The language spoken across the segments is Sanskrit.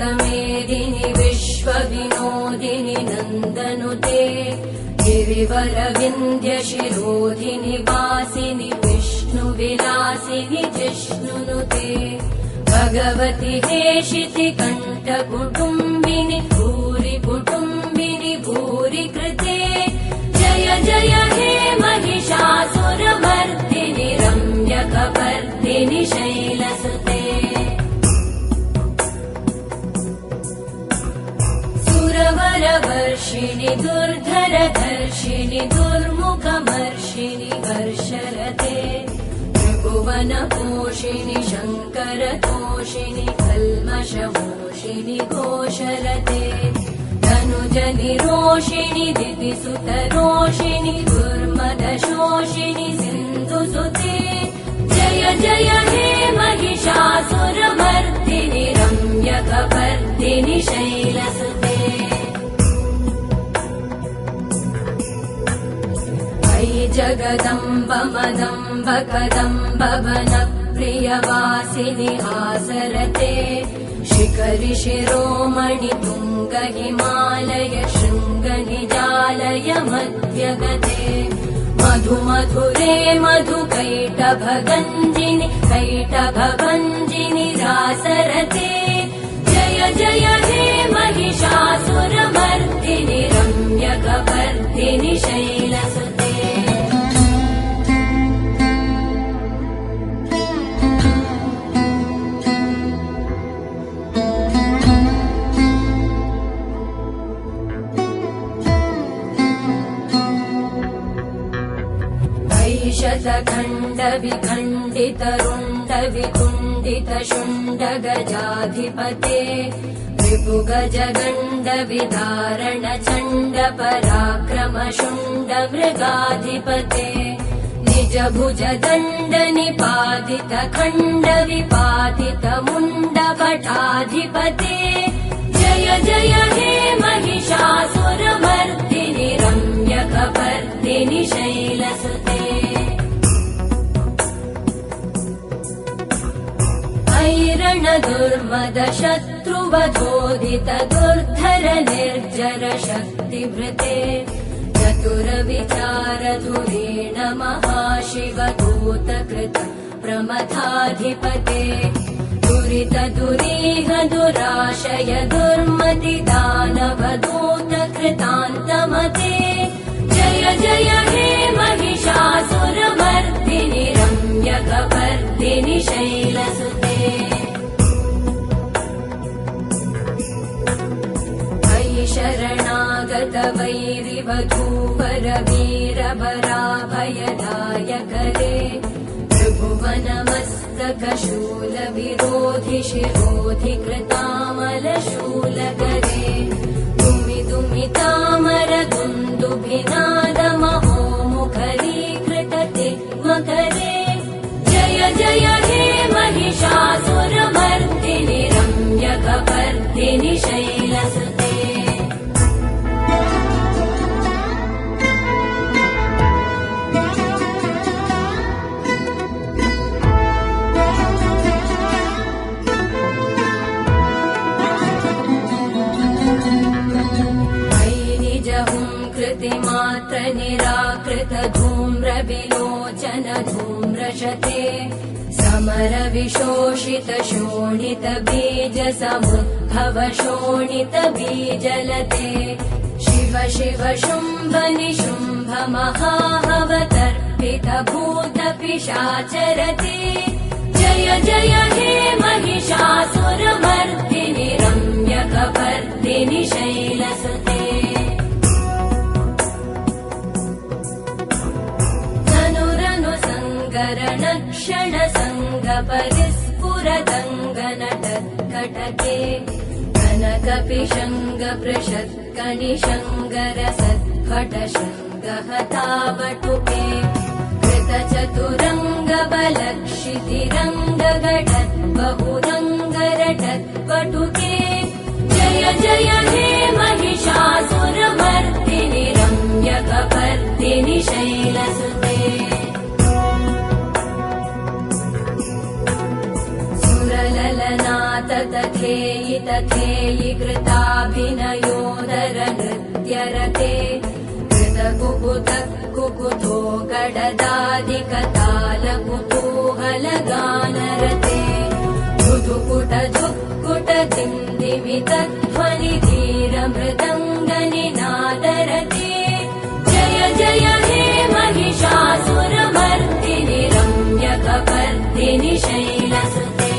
पर्वतमेदिनि विश्वविनोदिनि नन्दनुते गिरिवरविन्ध्यशिरोधिनि वासिनि विष्णुविलासिनि जिष्णुनुते भगवति हेशिति कण्ठकुटुम्बिनि भूरि कुटुम्बिनि भूरि कृते जय जय हे महिषासुरमर्दिनि रम्यकपर्दिनि शैलसुते सुरवरवर्षिणि दुर्धरधर्षिणि दुर्मुखमर्षिणि हर्षरते त्रिभुवनपोषिणि शङ्करतोषिणि कल्मषमोषिणि घोषरते धनुजनिरोषिणि दितिसुतरोषिणि दुर्मदशोषिणि सिन्धुसुते जय जय हे महिषासुरमर्दिनि रम्यकपर्दिनि शैलसुते अयि जगदम्ब मदम्ब कदम्ब वनप्रियवासिनि हासरते शिखरि शिरोमणि तुङ्ग हिमालय शृङ्ग निजालय मध्यगते मधुमधुरे मधुकैटभगञ्जिनि कैटभभञ्जिनि रासरते जय जय हे महिषासुरमर्दिनि रम्यकपर्दिनि शैलसुते शतखण्डविखण्डितरुण्डवितुण्डितशुण्डगजाधिपते रिपुगजगण्डविदारण चण्ड पराक्रम शुण्ड मृगाधिपते निजभुज दण्ड निपातित खण्ड विपातित मुण्ड भटाधिपते जय जय हे महिषासुरमर्दिनि रम्यकपर्दिनि शैलसुते ऐरण दुर्मद शत्रुवधोदित दुर्धर निर्जर शक्तिभृते चतुर विचार धुरेण महाशिव दूतकृत प्रमथाधिपते दुरित दुरीह दुराशय दुर्मति दानव दूत कृतान्तमते जय जय हे महिषासुरमर्दिनि रम्यकपर्दिनि शैलसुते अयि शरणागत वैरिवधूवर वीरबराभयदायकरे त्रिभुवनमस्तकशूल विरोधि शिरोधि कृतामलशूलकरे दुमि दुमि तामर दुन्दुभिनाद महोमुखरीकृतते मकरे जय जय हे महिषासुरमर्दिनि रम्यकपर्दिनि शैलसुते मात्र निराकृत धूम्र विलोचन धूम्रशते समर विशोषित शोणित बीज समुद्भव शोणित बीजलते शिव शिव शुम्भ निशुम्भ महाहवतर्पित भूत पिशाचरते जय जय हे महिषासुरमर्दिनि रम्यकपर्दिनि शैलसुते क्षण संग परिस्फुरदङ्गनटत्कटके कनकपिशङ्ग पृषत्कनिशङ्गर सत्फट शृङ्गहतावटुके कृतचतुरङ्ग बलक्षितिरङ्गगटत् बहुरङ्गरटत्पटुके जय जय हे महिषासुरमर्दिनि रम्यकपर्दिनि शैलसुते सुरललनाथ तथे तथेयि तथेयि कृताभिनयोदर नृत्यरते कृतकुकुत कुकुतो गडदादिकतालकुतूहलगानरते धुधुकुट धुक्कुट दिन्दिमितध्वनि धीरमृदङ्गनिनादरते जय जय हे महिषासुरमर्दिनि रम्यकपर्दिनि शैलसुते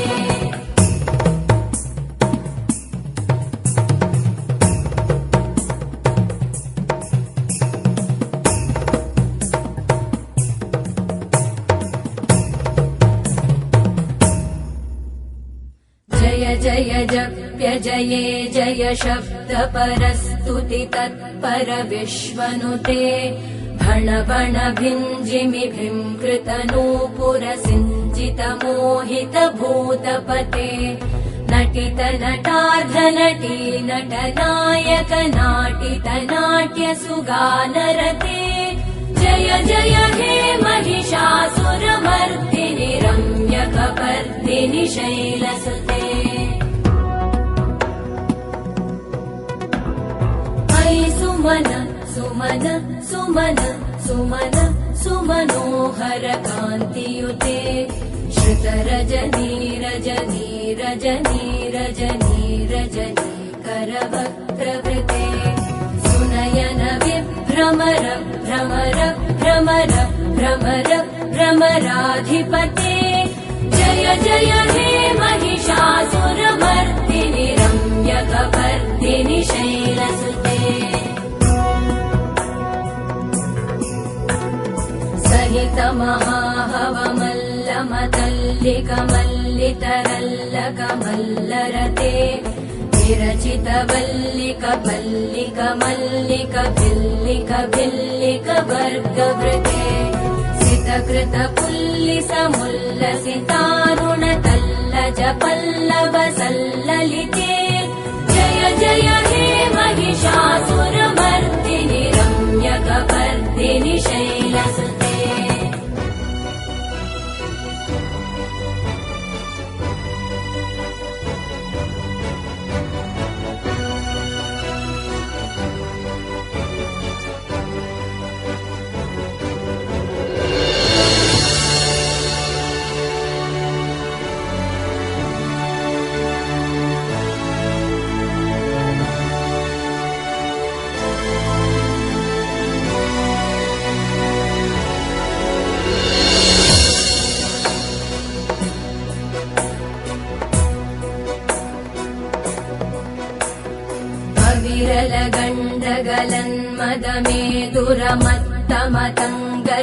जय जय जप्य जये जय शब्द परस्तुति तत्पर विश्वनुते भण भण भिञ्जिमि भृङ्कृत नूपुर सिञ्चित मोहित भूतपते नटित नटार्ध नटी नटनायक नाटित नाट्य सुगानरते जय जय हे महिषासुरमर्दिनि रम्यकपर्दिनि शैलसुते अयि सुमन सुमन सुमन सुमन सुमनोहर कान्तियुते श्रुत रजनी रजनी रजनी रजनी रजनी करवक्त्रवृते सुनयन विभ्रमर भ्रमर भ्रमर भ्रमर भ्रमराधिपते जय जय हे महिषासुरमर्दिनि रम्यकपर्दिनि शैलसुते सहित महाहवमल्लमतल्लिकमल्लितरल्लकमल्लरते विरचित वल्लिक पल्लिक मल्लिक भिल्लिक भिल्लिक वर्गवृते सितकृत पुल्लिस मुल्लसितारुण तल्लज पल्लव सल्ललिते जय जय हे महिषासुरमर्दिनि रम्यकपर्दिनि शैलसुते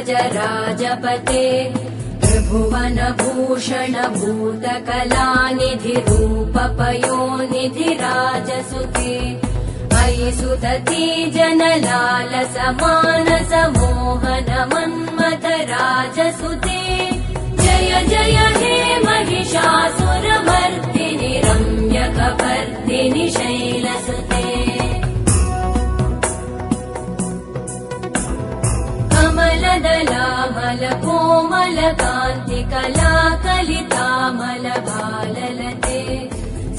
विरलगण्डगलन्मदमेदुरमत्तमतङ्गजराजपते त्रिभुवनभूषण भूतकलानिधिरूपपयोनिधिराजसुते अयि सुदती जनलालस मानस मोहन मन्मथ राजसुते जय जय हे महिषासुरमर्दिनि रम्यकपर्दिनि शैलसुते कमलदलामल कोमल कान्ति कलाकलितामल भाललते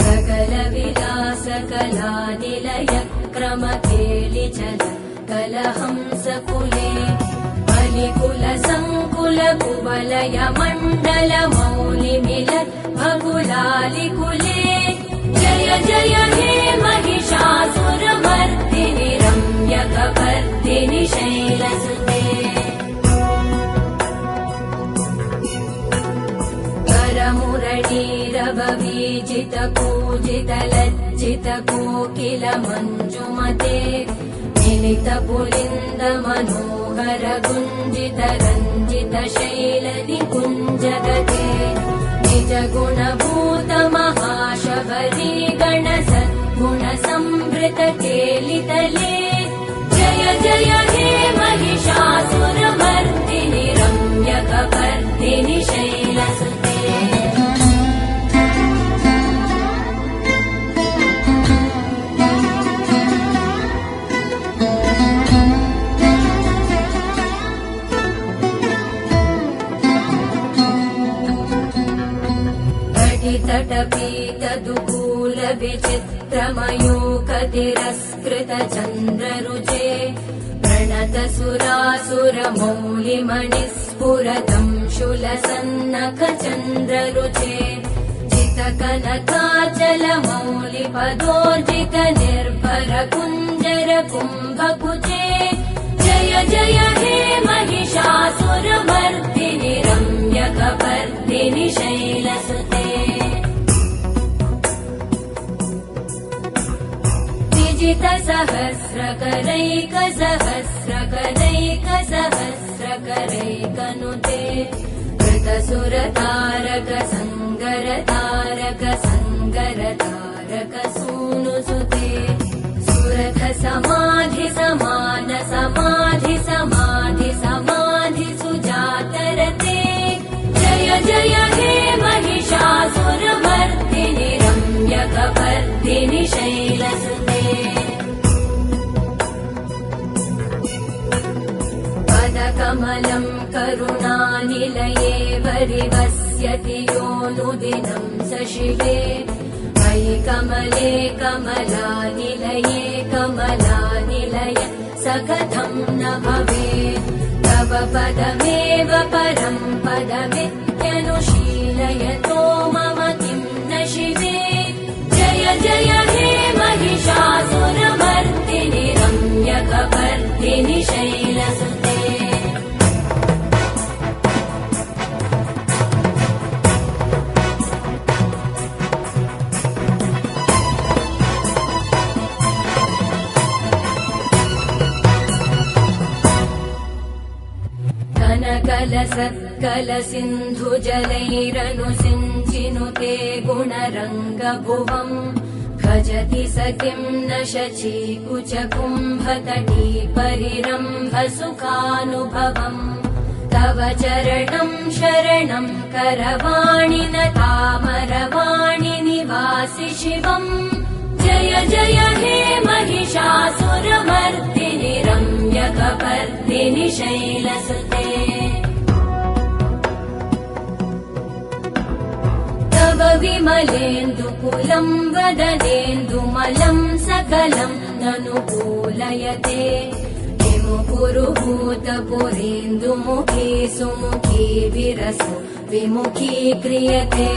सकल विलास कलानिलय क्रम केलिचल कलहंस कुले बलिकुल संकुल कुवलय मण्डल मौलि मिलत् भकुलालिकुले जय जय हे महिषासुरमर्दिनि रम्यकपर्दिनि शैलसुते करमुरलीरववीजित कूजित लज्जित कोकिल मञ्जुमते मिलित पुलिन्द मनोहर गुञ्जित रञ्जित शैल निकुञ्जगते निज गुणभूत महाशबरी गण सद्गुण संवृत केलितले जय जय हे महिषासुरमर्दिनि रम्यकपर्दिनि शैलसुते तटपीत दुकूल विचित्रमयूखतिरस्कृतचन्द्ररुचे प्रणतसुरासुरमौलिमणिस्फुरतं शूलसन्नखचन्द्ररुचे चितकनकाचलमौलिपदोर्जित निर्भरकुञ्जरकुम्भकुचे जय जय हे महिषासुरमर्दिनि रम्यकपर्दिनि शैलसुते विजितसहस्रकरैकसहस्रकरैकसहस्रकरैकनुते कृतसुरतारक सङ्गरतारक सङ्गरतारक सूनुसुते सुरथ समाधि समान समाधि समाधि समाधि सुजातरते जय जय हे महिषासुरमर्दिनि रम्यकपर्दिनि शैलसुते पदकमलं करुणानिलये वरिवस्यति योऽनुदिनं स शिवे मयि कमले कमलानिलये कमलानिलय स कथं न भवेत् तव पदमेव परं पदमित्यनुशीलयतो मम किं न शिवे जय जय हे महिषासुरमर्दिनि रम्यकपर्दिनि शैलसुते कलसिन्धुजलैरनुसिञ्चिनुते गुणरङ्गभुवम् भजति स किं न शचीकुचकुम्भतटी परिरम्भसुखानुभवम् तव चरणं शरणं करवाणि न तामरवाणि निवासि शिवम् जय जय हे महिषासुरमर्दिनि रम्यकपर्दिनि शैलसुते तव विमलेन्दुकुलं वदनेन्दुमलं सकलं ननुकूलयते किमु पुरुहूतपुरेन्दुमुखी सुमुखी विरसो विमुखी क्रियते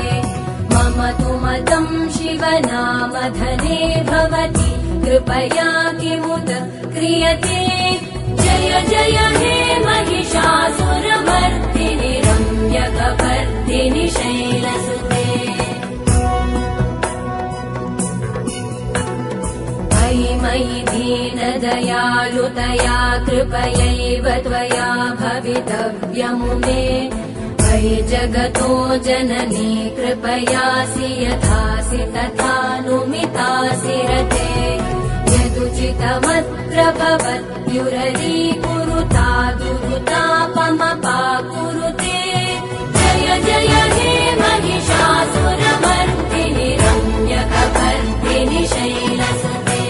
मम तु मतं शिवनामधने भवति कृपया किमुत क्रियते जय जय हे महिषासुरमर्दिनि रम्यकपर्दिनि शैलसुते मयि मयि दीनदयालुतया कृपयैव त्वया भवितव्यमुमे मयि जगतो जननी कृपयासि यथासि तथानुमितासि रते यदुचितमत्र भवत्युररीकुरुता दुरुतापमपाकुरुते जय जय हे महिषासुरमर्दिनि रम्यकपर्दिनि शैलसुते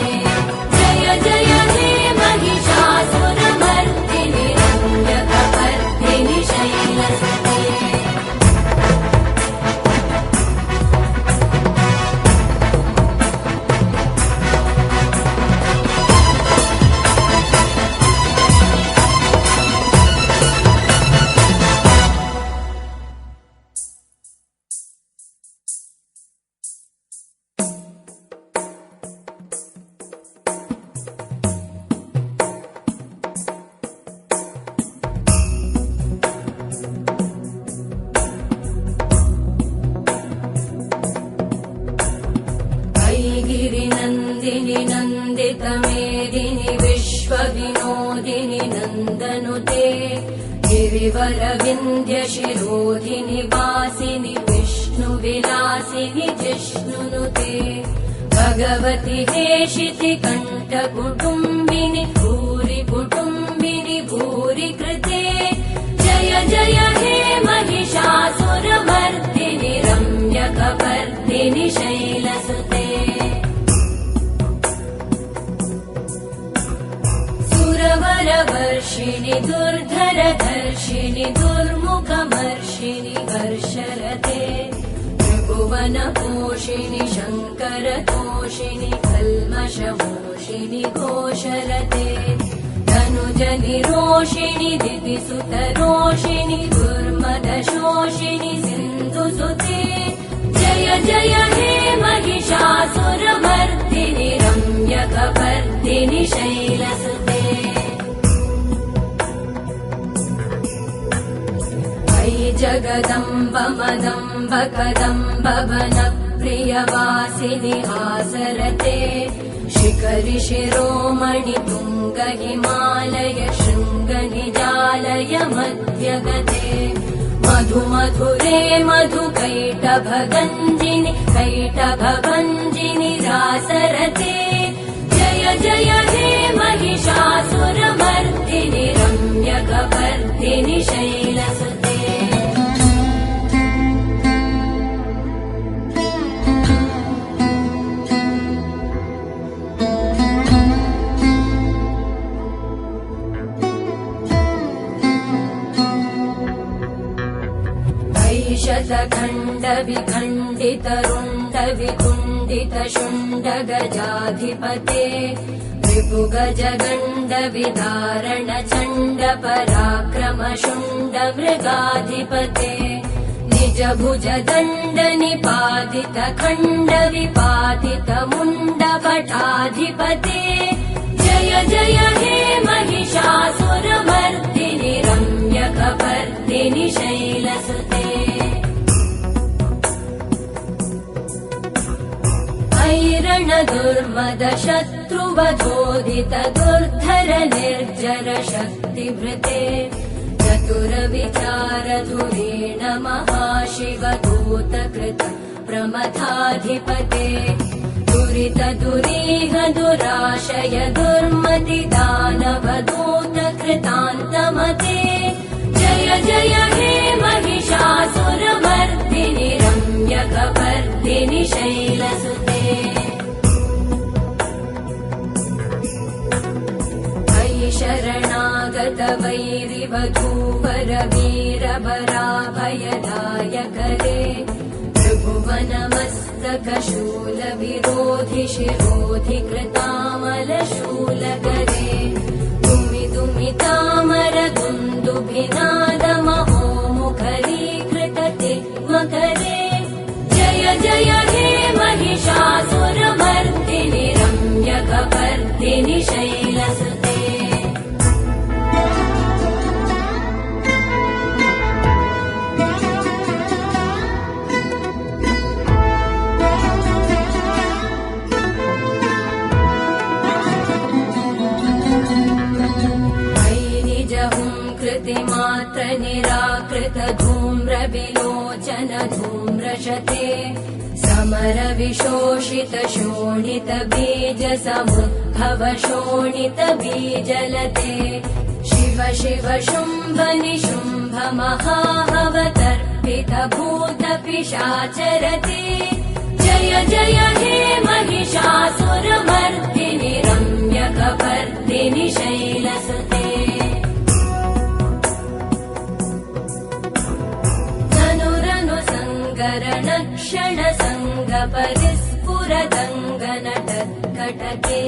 जय जय हे महिषासुरमर्दिनि रम्यकपर्दिनि शैलसुते गिरिनन्दिनि नन्दितमेदिनि विश्वविनोदिनि नन्दनुते गिरिवरविन्ध्यशिरोधिनि वासिनि विष्णुविलासिनि जिष्णुनुते भगवति हेशिति कण्ठकुटुम्बिनि भूरि कुटुम्बिनि भूरि कृते जय जय हे महिषासुरमर्दिनि रम्यकपर्दिनि शैलसुते सुरवरवर्षिणि दुर्धरधर्षिणि दुर्मुखमर्षिणि वर्षरते त्रिभुवन त्रिभुवनपोषिणि शङ्करतोषिणि कल्मषमोषिणि घोषरते धनुजनिरोषिणि दितिसुतरोषिणि दुर्मदशोषिणि सिन्धुसुते जय जय हे महिषासुरमर्दिनि रम्यकपर्दिनि शैलसुते अयि जगदम्ब मदम्ब कदम्ब वनप्रियवासिनि हासरते शिखरि शिरोमणि तुङ्ग हिमालय शृङ्ग निजालय मध्यगते मधु मधुरे मधुकैटभगञ्जिनि कैटभभञ्जिनि रासरते जय जय हे महिषासुरमर्दिनि रम्यकपर्दिनि शैलसुते शतखण्ड विखण्डित रुण्ड विकुण्डित शुण्ड गजाधिपते रिपुगज गण्ड विदारण चण्ड पराक्रम शुण्ड मृगाधिपते निज भुज दण्ड निपातित खण्ड विपातित मुण्ड भटाधिपते जय जय हे महिषासुरमर्दिनि रम्यकपर्दिनि शैलसुते ऐरण दुर्मद शत्रुवधोदित दुर्धर निर्जर शक्तिभृते चतुर विचार धुरेण महाशिव दूत कृत प्रमथाधिपते दुरित दुरीह दुराशय दुर्मति दानव दूत कृतान्तमते जय जय हे महिषासुरमर्दिनि रम्यकपर्दिनि शैलसुते अयि शरणागत वैरिवधूवर वीरबराभयदायकरे त्रिभुवनमस्तक शूल विरोधि शिरोधि कृतामल शूलकरे दुमि दुमि तामर दुन्दुभिनाद महोमुखरीकृत मकरे जय जय हे महिषासुरमर्दिनि रम्यकपर्दिनि शैलसुते मात्र निराकृत धूम्र विलोचन धूम्रशते समर विशोषित शोणित बीज समुद्भव शोणित बीजलते शिव शिव शुम्भ निशुम्भ महाहवतर्पित भूत पिशाचरते जय जय हे महिषासुरमर्दिनि रम्यकपर्दिनि शैलसुते क्षण संग परिस्फुरदङ्गनटत्कटके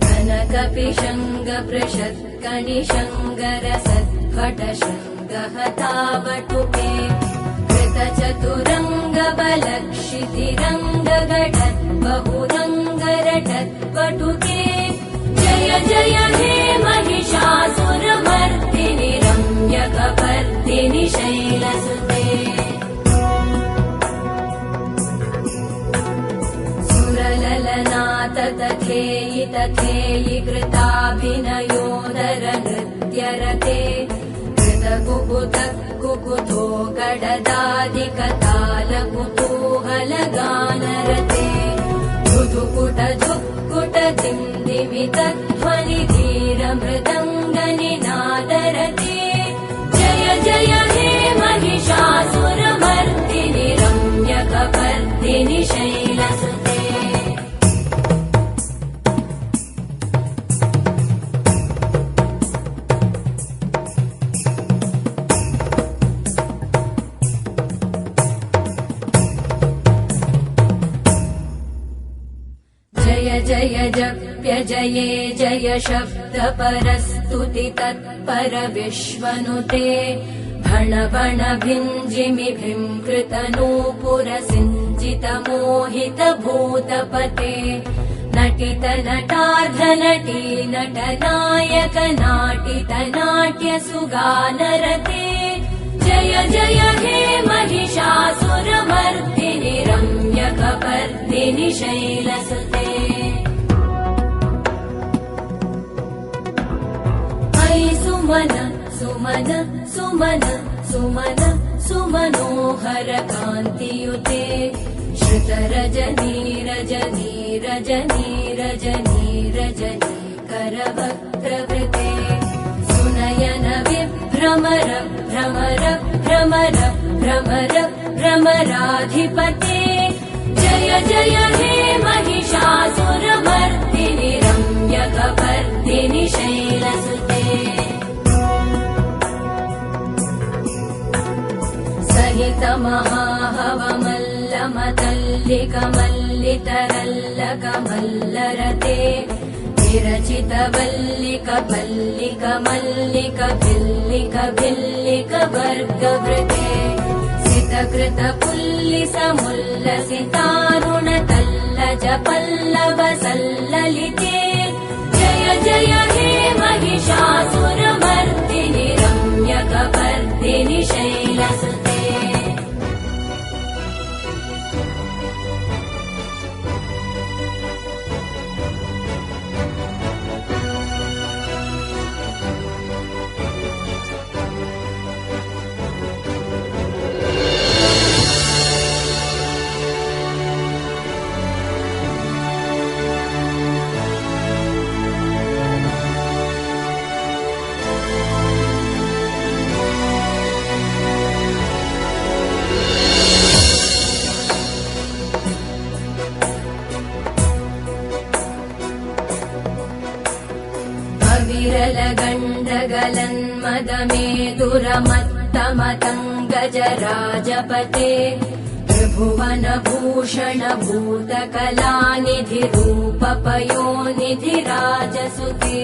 कनकपिशङ्ग पृषत्कणिशङ्गर सद्भट शृङ्गहतावटुके कृतचतुरङ्ग बलक्षितिरङ्ग गटत् बहुरङ्गरटत्पटुके जय जय हे महिषासुरमर्दिनि रम्यकपर्दिनि शैलसुते तथेयि तथेयि कृताभिनयोदर नृत्यरते कृतकुकुत कुकुतो गडदादिकताल कुतूहलगानरते धुधुकुट धुक्कुट दिम्दिमित ध्वनि धीर मृदङ्गनिनादरते जय जय हे महिषासुरमर्दिनि रम्यकपर्दिनि शैलसुते जयजप्यजये जय शब्दपरस्तुति तत्पर विश्वनुते भण भण भिञ्जिमिभिङ्कृतनूपुरसिञ्चितमोहित भूतपते नटित नटार्ध नटी नटनायक नाटित नाट्य सुगानरते जय जय हे महिषासुरमर्दिनि रम्यकपर्दिनि शैलसुते अयि सुमन सुमन सुमन सुमन सुमनोहर कान्तियुते श्रुतरजनी रजनी रजनी रजनी रजनी करवक्त्रवृते सुनयन विभ्रमर भ्रमर भ्रमर भ्रमर भ्रमराधिपते जय जय हे महिषासुरमर्दिनि रम्यकपर्दिनि शैलसुते सहित महाहवमल्लमतल्लिकमल्लितरल्लकमल्लरते विरचित वल्लिक पल्लिक मल्लिक भिल्लिक भिल्लिक वर्गवृते सितकृत पुल्लिस मुल्लसितारुण तल्लज पल्लव सल्ललिते जय जय हे महिषासुरमर्दिनि रम्यकपर्दिनि शैलसुते विरलगण्डगलन्मदमेदुरमत्तमतङ्गजराजपते त्रिभुवनभूषण भूतकलानिधिरूपपयोनिधिराजसुते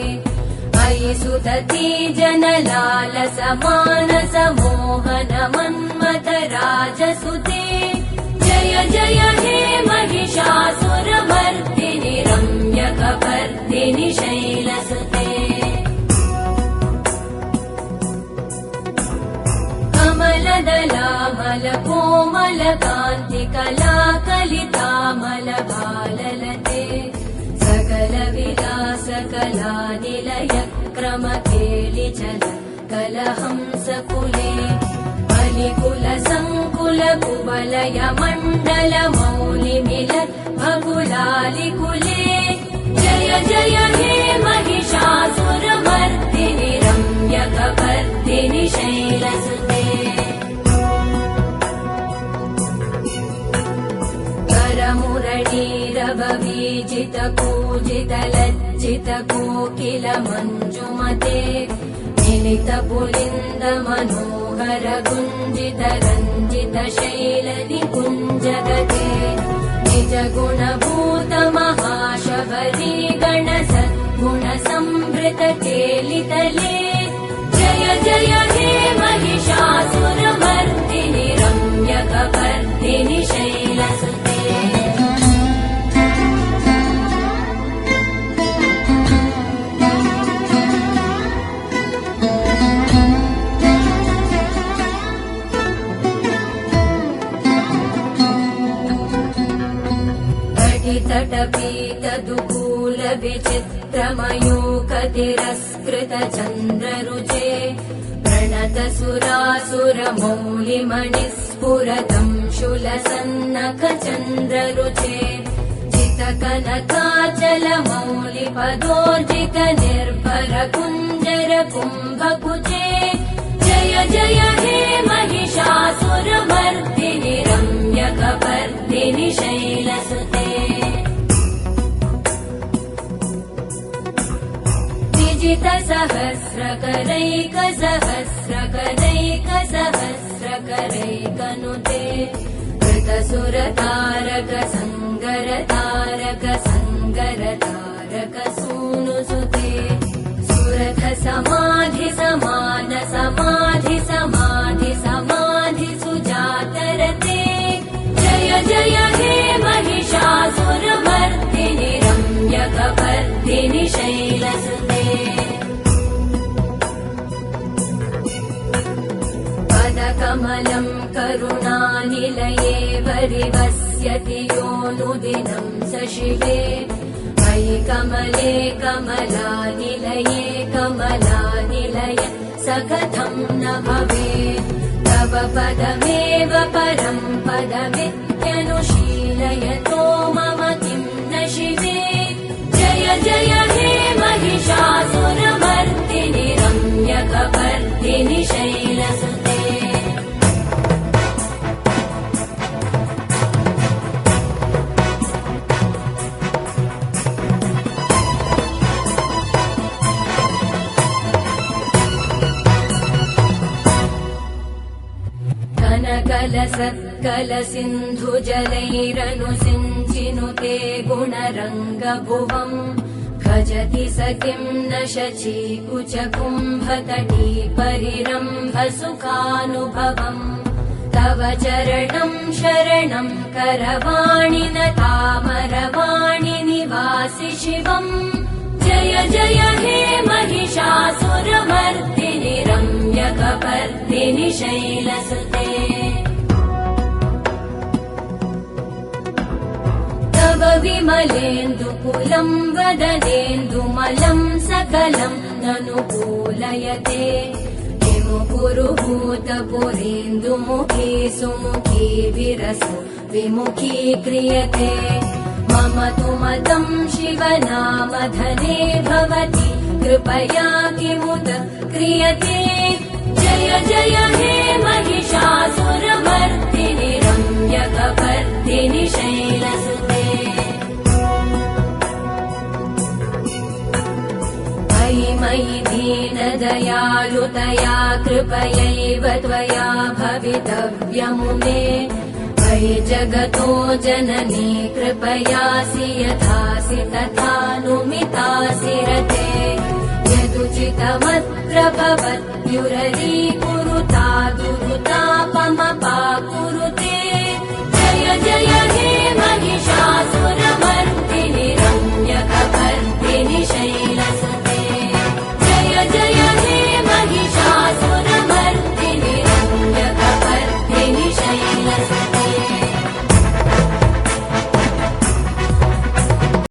अयि सुदती जनलालस मानस मोहन मन्मथ राजसुते जय जय हे महिषासुरमर्दिनि रम्यकपर्दिनि शैलसुते कमलदलामल कोमल कान्ति कला कलितामल भाललते सकल विलास कला निलय क्रम केलिचल कलहंस कुले बलिकुल संकुल कुवलय मण्डल मौलि मिलत् भकुलालिकुले जय जय हे महिषासुरमर्दिनि रम्यकपर्दिनि शैलसुते करमुरळीरववीजित कूजित लज्जित कोकिल मञ्जुमते मिलित पुलिन्द मनोहर गुञ्जित रञ्जित शैल निकुञ्जगते निज गुणभूत महाशबरी गण सद्गुण संवृत केलितले जय जय हे महिषासुरमर्दिनि रम्यकपर्दिनि शैलसुते तटपीतदुकूल विचित्रमयूकतिरस्कृत चन्द्ररुचे प्रणत सुरासुर मौलिमणिस्फुरतं शूलसन्नख चन्द्ररुचे चितकनकाचल मौलिपदोर्जित निर्भर कुञ्जर कुम्भकुचे जय जय हे महिषासुरमर्दिनि रम्यकपर्दिनि शैलसुते सहस्रकरैक सहस्रकरैक सहस्रकरैकनुते कृतसुरतारक सङ्गर तारक सङ्ग सूनुसुते सुरथ समाधि समान समाधि समाधि समाधि सुजातरते जय जय हे महिषासुरमर्दिनि रम्यकपर्दिनि शैलसुते पदकमलं करुणानिलये वरिवस्यति योऽनुदिनं स शिवे मयि कमले कमलानिलये कमलानिलय स कथं न भवेत् तव पदमेव परं पदमित्यनुशीलयतो मम किं न शिवे जय जय हे महिषासुरमर्दिनि रम्यकपर्दिनि शैलसुते कलसिन्धुजलैरनुसिञ्चिनुते गुणरङ्गभुवम् भजति स किं न शचीकुचकुम्भतटी परिरम्भ सुखानुभवम् तव चरणं शरणं करवाणि न तामरवाणि निवासि शिवम् जय जय हे महिषासुरमर्दिनि रम्यकपर्दिनि शैलसुते तव विमलेन्दुकुलं वदनेन्दुमलं सकलं ननुकूलयते किमुपुरुहूतपुरेन्दुमुखी सुमुखी विरसो विमुखी क्रियते मम तु मतं शिवनामधने भवति कृपया किमुत क्रियते जय जय हे महिषासुरमर्दिनि रम्यकपर्दिनि शैलसुते मयि दीनदयालुतया कृपयैव त्वया भवितव्यमुमे मयि जगतो जननी कृपयासि यथासि तथानुमितासि रते यदुचितमत्र भवत्युररीकुरुता दुरुतापमपा